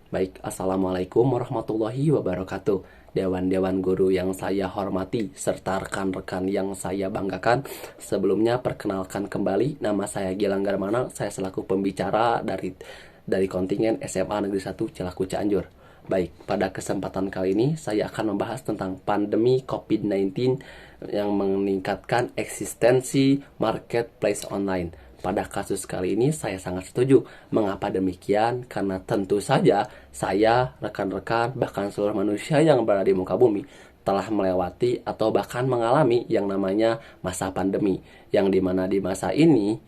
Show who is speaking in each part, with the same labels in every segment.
Speaker 1: Baik, Assalamualaikum warahmatullahi wabarakatuh. Dewan-dewan guru yang saya hormati, serta rekan-rekan yang saya banggakan. Sebelumnya, perkenalkan kembali, nama saya Gilang Garmana. Saya selaku pembicara dari kontingen SMA Negeri 1 Cilaku Cianjur. Baik, pada kesempatan kali ini saya akan membahas tentang pandemi COVID-19 yang meningkatkan eksistensi marketplace online. Pada kasus kali ini saya sangat setuju. Mengapa demikian? Karena tentu saja saya, rekan-rekan, bahkan seluruh manusia yang berada di muka bumi telah melewati atau bahkan mengalami yang namanya masa pandemi. Yang dimana di masa ini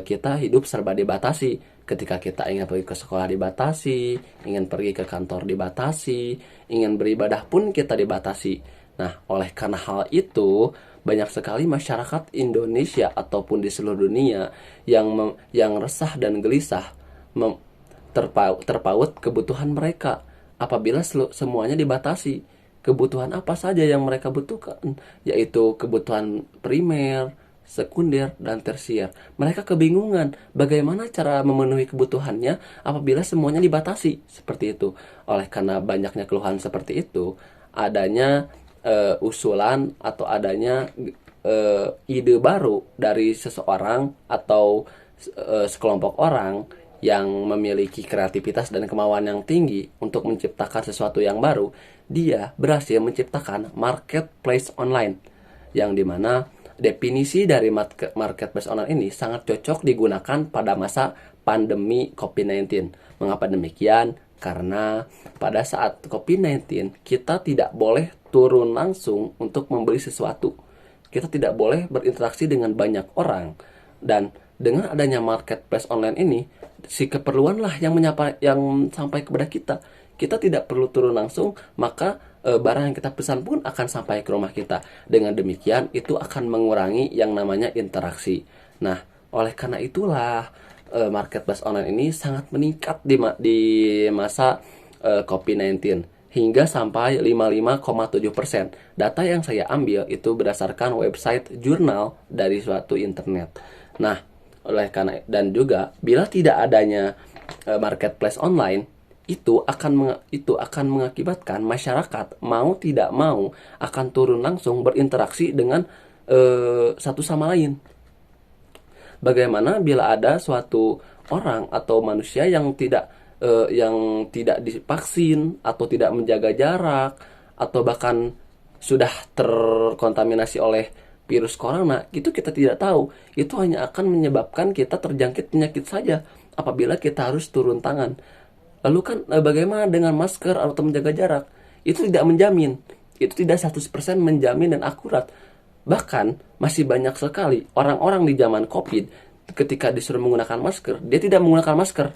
Speaker 1: kita hidup serba dibatasi. Ketika kita ingin pergi ke sekolah dibatasi, ingin pergi ke kantor dibatasi, ingin beribadah pun kita dibatasi. Nah, oleh karena hal itu, banyak sekali masyarakat Indonesia ataupun di seluruh dunia yang resah dan gelisah terpaut kebutuhan mereka apabila semuanya dibatasi. Kebutuhan apa saja yang mereka butuhkan, yaitu kebutuhan primer, sekunder, dan tersier. Mereka kebingungan bagaimana cara memenuhi kebutuhannya apabila semuanya dibatasi seperti itu. Oleh karena banyaknya keluhan seperti itu, adanya usulan atau adanya ide baru dari seseorang atau sekelompok orang yang memiliki kreativitas dan kemauan yang tinggi untuk menciptakan sesuatu yang baru. Dia berhasil menciptakan marketplace online, yang dimana definisi dari marketplace online ini sangat cocok digunakan pada masa pandemi COVID-19. Mengapa demikian? Karena pada saat COVID-19 kita tidak boleh turun langsung untuk membeli sesuatu. Kita tidak boleh berinteraksi dengan banyak orang. Dan dengan adanya marketplace online ini, si keperluanlah yang sampai kepada kita. Kita tidak perlu turun langsung, maka barang yang kita pesan pun akan sampai ke rumah kita. Dengan demikian, itu akan mengurangi yang namanya interaksi. Nah, oleh karena itulah marketplace online ini sangat meningkat di masa COVID-19 hingga sampai 55,7%. Data yang saya ambil itu berdasarkan website jurnal dari suatu internet. Nah, oleh karena dan juga bila tidak adanya marketplace online, itu akan mengakibatkan masyarakat mau tidak mau akan turun langsung berinteraksi dengan satu sama lain. Bagaimana bila ada suatu orang atau manusia yang tidak divaksin atau tidak menjaga jarak atau bahkan sudah terkontaminasi oleh virus corona, itu kita tidak tahu. Itu hanya akan menyebabkan kita terjangkit penyakit saja apabila kita harus turun tangan. Lalu kan bagaimana dengan masker atau menjaga jarak? Itu tidak menjamin. Itu tidak 100% menjamin dan akurat. Bahkan masih banyak sekali orang-orang di zaman COVID ketika disuruh menggunakan masker, dia tidak menggunakan masker.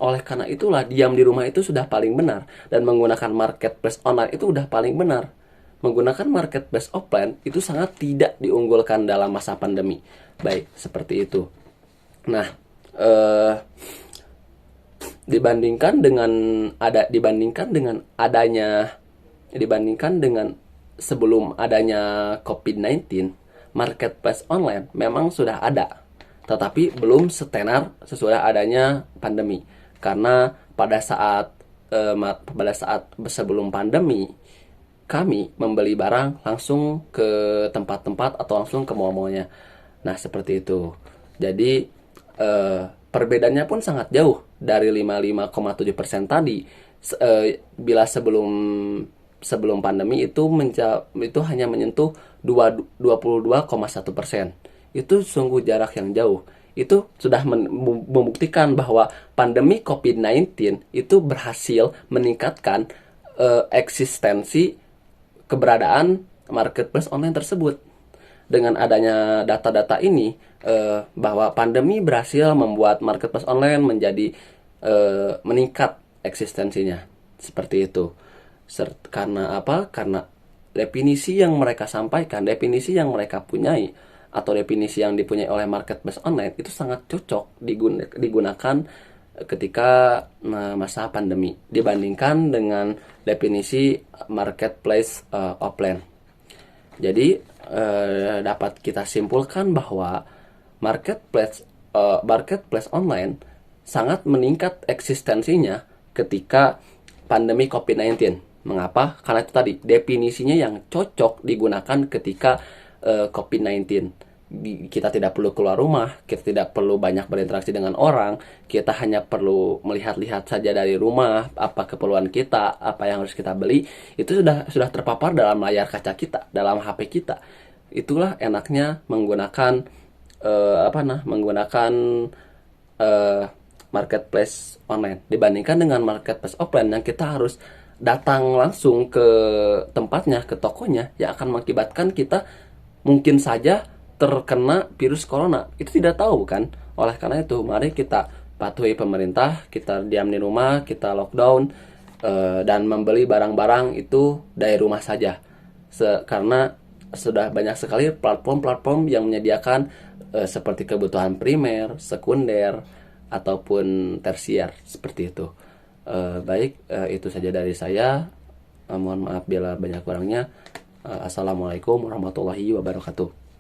Speaker 1: Oleh karena itulah diam di rumah itu sudah paling benar, dan menggunakan marketplace online itu sudah paling benar. Menggunakan marketplace offline itu sangat tidak diunggulkan dalam masa pandemi. Baik, seperti itu. Nah, dibandingkan dengan sebelum adanya COVID-19, marketplace online memang sudah ada, tetapi belum setenar sesudah adanya pandemi. Karena pada saat sebelum pandemi, kami membeli barang langsung ke tempat-tempat atau langsung ke mall-mallnya. Nah, seperti itu. Jadi perbedaannya pun sangat jauh dari 55,7% tadi. Bila sebelum pandemi itu hanya menyentuh 22,1%. Itu sungguh jarak yang jauh. Itu sudah membuktikan bahwa pandemi COVID-19 itu berhasil meningkatkan eksistensi keberadaan marketplace online tersebut. Dengan adanya data-data ini, bahwa pandemi berhasil membuat marketplace online menjadi meningkat eksistensinya. Seperti itu. Karena apa? Karena definisi yang mereka sampaikan, definisi yang mereka punyai, atau definisi yang dipunyai oleh marketplace online itu sangat cocok digunakan ketika masa pandemi dibandingkan dengan definisi marketplace offline. Jadi dapat kita simpulkan bahwa marketplace online sangat meningkat eksistensinya ketika pandemi COVID-19. Mengapa? Karena itu tadi definisinya yang cocok digunakan ketika COVID-19. Kita tidak perlu keluar rumah, kita tidak perlu banyak berinteraksi dengan orang, kita hanya perlu melihat-lihat saja dari rumah apa keperluan kita, apa yang harus kita beli, itu sudah terpapar dalam layar kaca kita, dalam HP kita. Itulah enaknya menggunakan menggunakan eh, marketplace online dibandingkan dengan marketplace offline yang kita harus datang langsung ke tempatnya, ke tokonya, yang akan mengakibatkan kita mungkin saja terkena virus corona. Itu tidak tahu kan. Oleh karena itu, mari kita patuhi pemerintah, kita diam di rumah, kita lockdown, dan membeli barang-barang itu dari rumah saja. Karena sudah banyak sekali platform-platform yang menyediakan seperti kebutuhan primer, sekunder, ataupun tersier seperti itu. Baik, itu saja dari saya. Mohon maaf bila banyak kurangnya. Assalamualaikum warahmatullahi wabarakatuh.